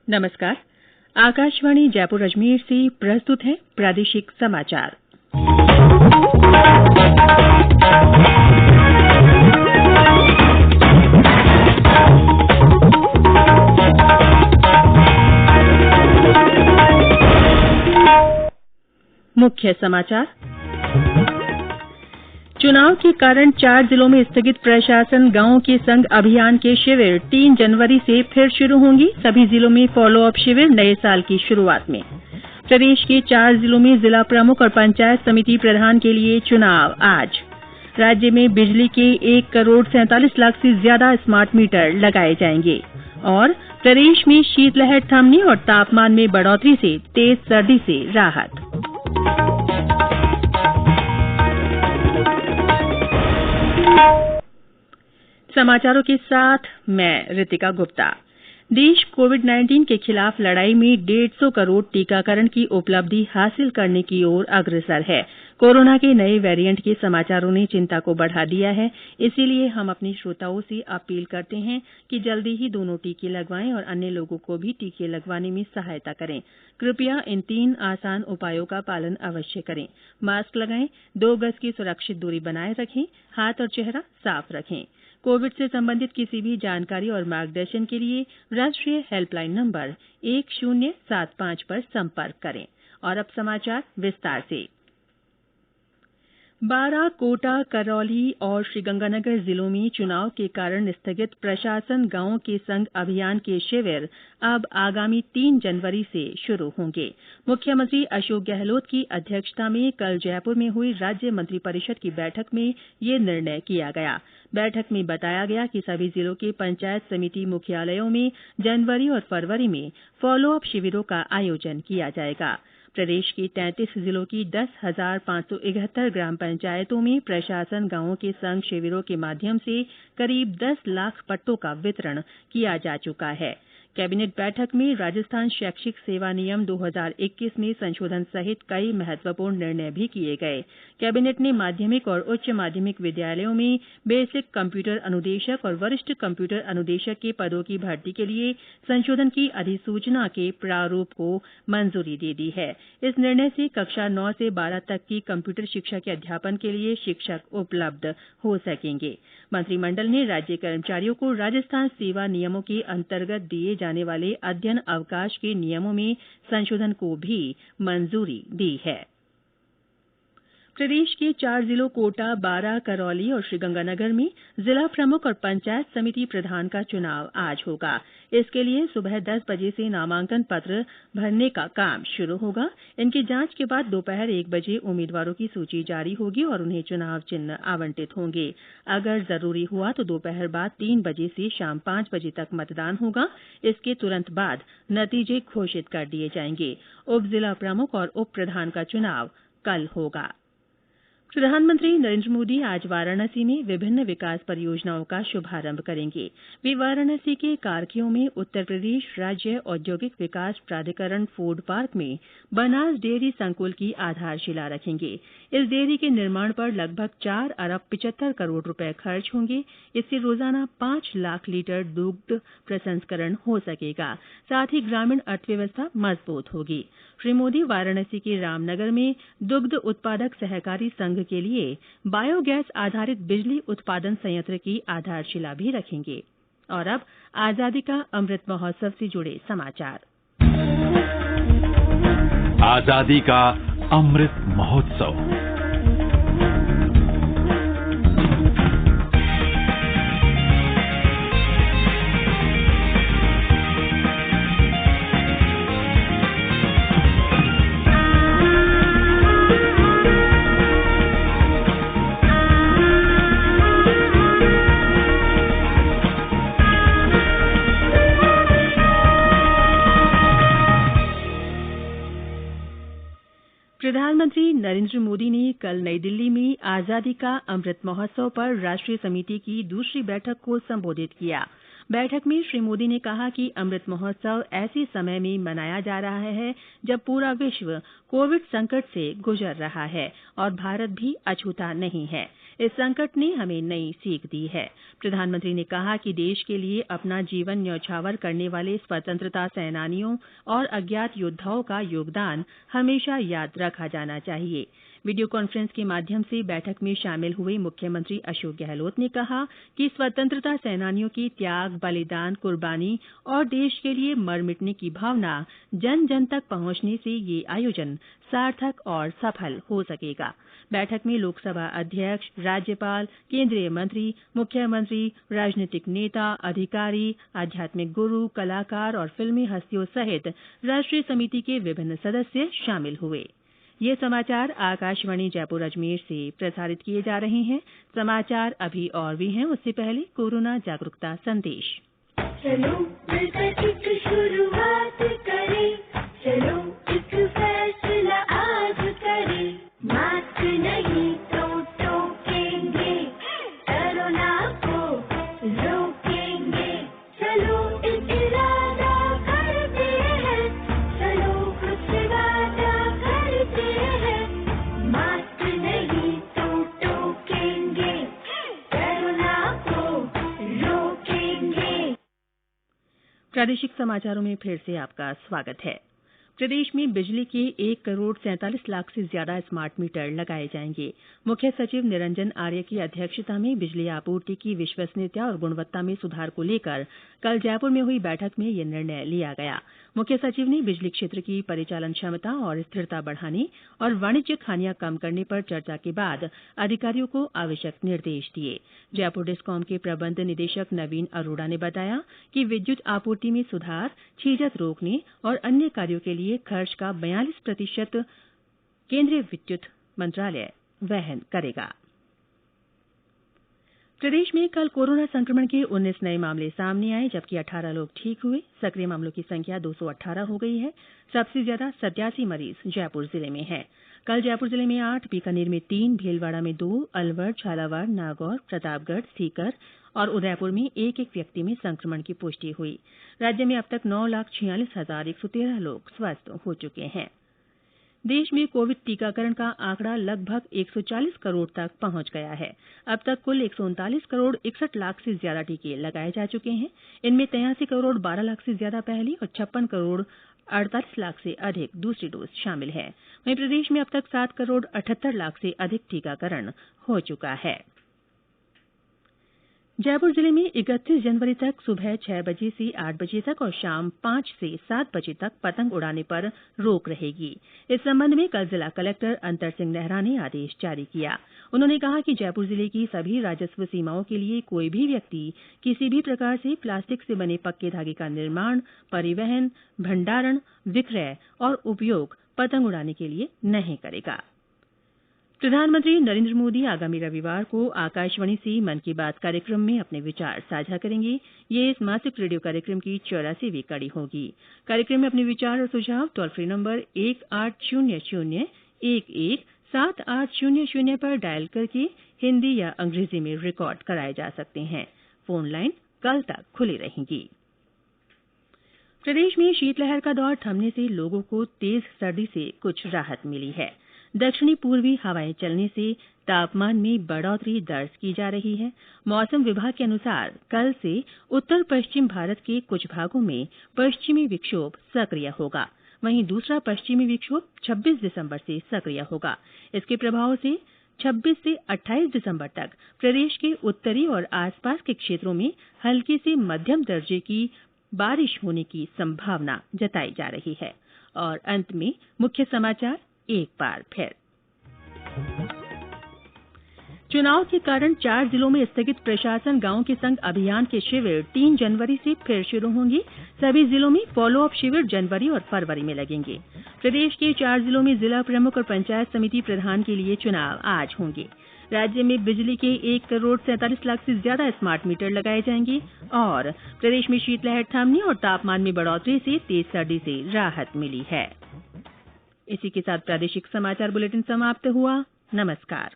नमस्कार। आकाशवाणी जयपुर अजमेर से प्रस्तुत है प्रादेशिक समाचार। मुख्य समाचार। चुनाव के कारण 4 जिलों में स्थगित प्रशासन गांवों के संग अभियान के शिविर 3 जनवरी से फिर शुरू होंगी। सभी जिलों में फॉलोअप शिविर नए साल की शुरुआत में। प्रदेश के 4 जिलों में जिला प्रमुख और पंचायत समिति प्रधान के लिए चुनाव आज। राज्य में बिजली के 1,47,00,000 से ज्यादा स्मार्ट मीटर लगाए जाएंगे। और प्रदेश में शीतलहर थमने और तापमान में बढ़ोतरी से तेज सर्दी से राहत। समाचारों के साथ मैं रितिका गुप्ता। देश कोविड-19 के खिलाफ लड़ाई में 150 करोड़ टीकाकरण की उपलब्धि हासिल करने की ओर अग्रसर है। कोरोना के नए वेरिएंट के समाचारों ने चिंता को बढ़ा दिया है। इसीलिए हम अपने श्रोताओं से अपील करते हैं कि जल्दी ही दोनों टीके लगवाएं और अन्य लोगों को भी टीके लगवाने में सहायता करें। कृपया इन 3 आसान उपायों का पालन अवश्य करें। मास्क लगाएं, 2 गज की सुरक्षित दूरी बनाए रखें, हाथ और चेहरा साफ रखें। कोविड से संबंधित किसी भी जानकारी और मार्गदर्शन के लिए राष्ट्रीय हेल्पलाइन नंबर 1075 पर संपर्क करें। और अब समाचार विस्तार से। बारां, कोटा, करौली और श्रीगंगानगर जिलों में चुनाव के कारण स्थगित प्रशासन गांवों के संग अभियान के शिविर अब आगामी 3 जनवरी से शुरू होंगे। मुख्यमंत्री अशोक गहलोत की अध्यक्षता में कल जयपुर में हुई राज्य मंत्रिपरिषद की बैठक में यह निर्णय किया गया। बैठक में बताया गया कि सभी जिलों के पंचायत समिति मुख्यालयों में जनवरी और फरवरी में फॉलोअप शिविरों का आयोजन किया जाएगा। प्रदेश के 33 जिलों की 10,571 ग्राम पंचायतों में प्रशासन गांवों के संग शिविरों के माध्यम से करीब 10 लाख पट्टों का वितरण किया जा चुका है। कैबिनेट बैठक में राजस्थान शैक्षिक सेवा नियम 2021 में संशोधन सहित कई महत्वपूर्ण निर्णय भी किए गए। कैबिनेट ने माध्यमिक और उच्च माध्यमिक विद्यालयों में बेसिक कंप्यूटर अनुदेशक और वरिष्ठ कंप्यूटर अनुदेशक के पदों की भर्ती के लिए संशोधन की अधिसूचना के प्रारूप को मंजूरी दे दी है। इस निर्णय से कक्षा 9 से 12 तक की कंप्यूटर शिक्षा के अध्यापन के लिए शिक्षक उपलब्ध हो सकेंगे। मंत्रिमंडल ने राज्य कर्मचारियों को राजस्थान सेवा नियमों के अंतर्गत दिए जाने वाले अध्ययन अवकाश के नियमों में संशोधन को भी मंजूरी दी है। प्रदेश के 4 जिलों कोटा, बारां, करौली और श्रीगंगानगर में जिला प्रमुख और पंचायत समिति प्रधान का चुनाव आज होगा। इसके लिए सुबह 10 बजे से नामांकन पत्र भरने का काम शुरू होगा। इनकी जांच के बाद दोपहर 1 बजे उम्मीदवारों की सूची जारी होगी और उन्हें चुनाव चिन्ह आवंटित होंगे। अगर जरूरी हुआ तो दोपहर बाद 3 बजे से शाम 5 बजे तक मतदान होगा। इसके तुरंत बाद नतीजे घोषित कर दिए जाएंगे। उप जिला प्रमुख और उप प्रधान का चुनाव कल होगा। प्रधानमंत्री नरेंद्र मोदी आज वाराणसी में विभिन्न विकास परियोजनाओं का शुभारंभ करेंगे। वे वाराणसी के कारखियों में उत्तर प्रदेश राज्य औद्योगिक विकास प्राधिकरण फूड पार्क में बनास डेयरी संकुल की आधारशिला रखेंगे। इस डेयरी के निर्माण पर लगभग 4 अरब 75 करोड़ रुपए खर्च होंगे। इससे रोजाना 5 लाख लीटर दुग्ध प्रसंस्करण हो सकेगा। साथ ही ग्रामीण अर्थव्यवस्था मजबूत होगी। श्री मोदी वाराणसी के रामनगर में दुग्ध उत्पादक सहकारी संघ के लिए बायोगैस आधारित बिजली उत्पादन संयंत्र की आधारशिला भी रखेंगे। और अब आजादी का अमृत महोत्सव से जुड़े समाचार। आजादी का अमृत महोत्सव। प्रधानमंत्री नरेंद्र मोदी ने कल नई दिल्ली में आजादी का अमृत महोत्सव पर राष्ट्रीय समिति की दूसरी बैठक को संबोधित किया। बैठक में श्री मोदी ने कहा कि अमृत महोत्सव ऐसे समय में मनाया जा रहा है जब पूरा विश्व कोविड संकट से गुजर रहा है और भारत भी अछूता नहीं है। इस संकट ने हमें नई सीख दी है। प्रधानमंत्री ने कहा कि देश के लिए अपना जीवन न्यौछावर करने वाले स्वतंत्रता सेनानियों और अज्ञात योद्धाओं का योगदान हमेशा याद रखा जाना चाहिए। वीडियो कॉन्फ्रेंस के माध्यम से बैठक में शामिल हुए मुख्यमंत्री अशोक गहलोत ने कहा कि स्वतंत्रता सेनानियों की त्याग, बलिदान, कुर्बानी और देश के लिए मर मिटने की भावना जन जन तक पहुंचने से ये आयोजन सार्थक और सफल हो सकेगा। बैठक में लोकसभा अध्यक्ष, राज्यपाल, केंद्रीय मंत्री, मुख्यमंत्री, राजनीतिक नेता, अधिकारी, आध्यात्मिक गुरु, कलाकार और फिल्मी हस्तियों सहित राष्ट्रीय समिति के विभिन्न सदस्य शामिल हुए। ये समाचार आकाशवाणी जयपुर अजमेर से प्रसारित किए जा रहे हैं। समाचार अभी और भी हैं, उससे पहले कोरोना जागरूकता संदेश। चलो मिलकर एक शुरुआत करें, चलो एक फैसला आज करें, मास्क नहीं तो टोकेंगे, कोरोना को रोकेंगे, चलो एक इरादा करते हैं, चलो कुछ वादा करते हैं, मास्क नहीं तो टोकेंगे, कोरोना को रोकेंगे। प्रादेशिक समाचारों में फिर से आपका स्वागत है। प्रदेश में बिजली के 1,47,00,000 से ज्यादा स्मार्ट मीटर लगाए जाएंगे। मुख्य सचिव निरंजन आर्य की अध्यक्षता में बिजली आपूर्ति की विश्वसनीयता और गुणवत्ता में सुधार को लेकर कल जयपुर में हुई बैठक में यह निर्णय लिया गया। मुख्य सचिव ने बिजली क्षेत्र की परिचालन क्षमता और स्थिरता बढ़ाने और वाणिज्यिक हानियां कम करने पर चर्चा के बाद अधिकारियों को आवश्यक निर्देश दिए। जयपुर डिस्कॉम के प्रबंध निदेशक नवीन अरोड़ा ने बताया कि विद्युत आपूर्ति में सुधार, छीजत रोकने और अन्य कार्यों के लिए खर्च का 42% केंद्रीय विद्युत मंत्रालय वहन करेगा। प्रदेश में कल कोरोना संक्रमण के 19 नए मामले सामने आए, जबकि 18 लोग ठीक हुए। सक्रिय मामलों की संख्या 218 हो गई है। सबसे ज्यादा 87 मरीज जयपुर जिले में हैं। कल जयपुर जिले में 8, बीकानेर में 3, भीलवाड़ा में 2, अलवर, झालावाड़, नागौर, प्रतापगढ़, सीकर और उदयपुर में एक एक व्यक्ति में संक्रमण की पुष्टि हुई। राज्य में अब तक 9,46,113 लोग स्वस्थ हो चुके हैं। देश में कोविड टीकाकरण का आंकड़ा लगभग 140 करोड़ तक पहुंच गया है। अब तक कुल 139 करोड़ 61 लाख से ज्यादा टीके लगाए जा चुके हैं। इनमें 83 करोड़ 12 लाख से ज्यादा पहली और 56 करोड़ 48 लाख से अधिक दूसरी डोज शामिल है। वहीं प्रदेश में अब तक 7 करोड़ 78 लाख से अधिक टीकाकरण हो चुका है। जयपुर जिले में 31 जनवरी तक सुबह 6 बजे से 8 बजे तक और शाम 5 से 7 बजे तक पतंग उड़ाने पर रोक रहेगी। इस संबंध में कल जिला कलेक्टर अंतर सिंह नेहरा ने आदेश जारी किया। उन्होंने कहा कि जयपुर जिले की सभी राजस्व सीमाओं के लिए कोई भी व्यक्ति किसी भी प्रकार से प्लास्टिक से बने पक्के धागे का निर्माण, परिवहन, भंडारण, विक्रय और उपयोग पतंग उड़ाने के लिए नहीं करेगा। प्रधानमंत्री नरेंद्र मोदी आगामी रविवार को आकाशवाणी से मन की बात कार्यक्रम में अपने विचार साझा करेंगे। ये इस मासिक रेडियो कार्यक्रम की 84वीं कड़ी होगी। कार्यक्रम में अपने विचार और सुझाव टोल फ्री नंबर 1800-117800 पर डायल करके हिंदी या अंग्रेजी में रिकॉर्ड कराए जा सकते हैं। फोन लाइन कल तक खुली रहेंगी। प्रदेश में शीतलहर का दौर थमने से लोगों को तेज सर्दी से कुछ राहत मिली है। दक्षिणी पूर्वी हवाएं चलने से तापमान में बढ़ोतरी दर्ज की जा रही है। मौसम विभाग के अनुसार कल से उत्तर पश्चिम भारत के कुछ भागों में पश्चिमी विक्षोभ सक्रिय होगा। वहीं दूसरा पश्चिमी विक्षोभ 26 दिसंबर से सक्रिय होगा। इसके प्रभाव से 26 से 28 दिसंबर तक प्रदेश के उत्तरी और आसपास के क्षेत्रों में हल्की से मध्यम दर्जे की बारिश होने की संभावना जताई जा रही है। और अंत में मुख्य समाचार एक बार फिर। चुनाव के कारण 4 जिलों में स्थगित प्रशासन गांव के संग अभियान के शिविर 3 जनवरी से फिर शुरू होंगे। सभी जिलों में फॉलो अप शिविर जनवरी और फरवरी में लगेंगे। प्रदेश के 4 जिलों में जिला प्रमुख और पंचायत समिति प्रधान के लिए चुनाव आज होंगे। राज्य में बिजली के 1,47,00,000 से ज्यादा स्मार्ट मीटर लगाए जाएंगे। और प्रदेश में शीतलहर थमने और तापमान में बढ़ोतरी से तेज सर्दी से राहत मिली है। इसी के साथ प्रादेशिक समाचार बुलेटिन समाप्त हुआ। नमस्कार।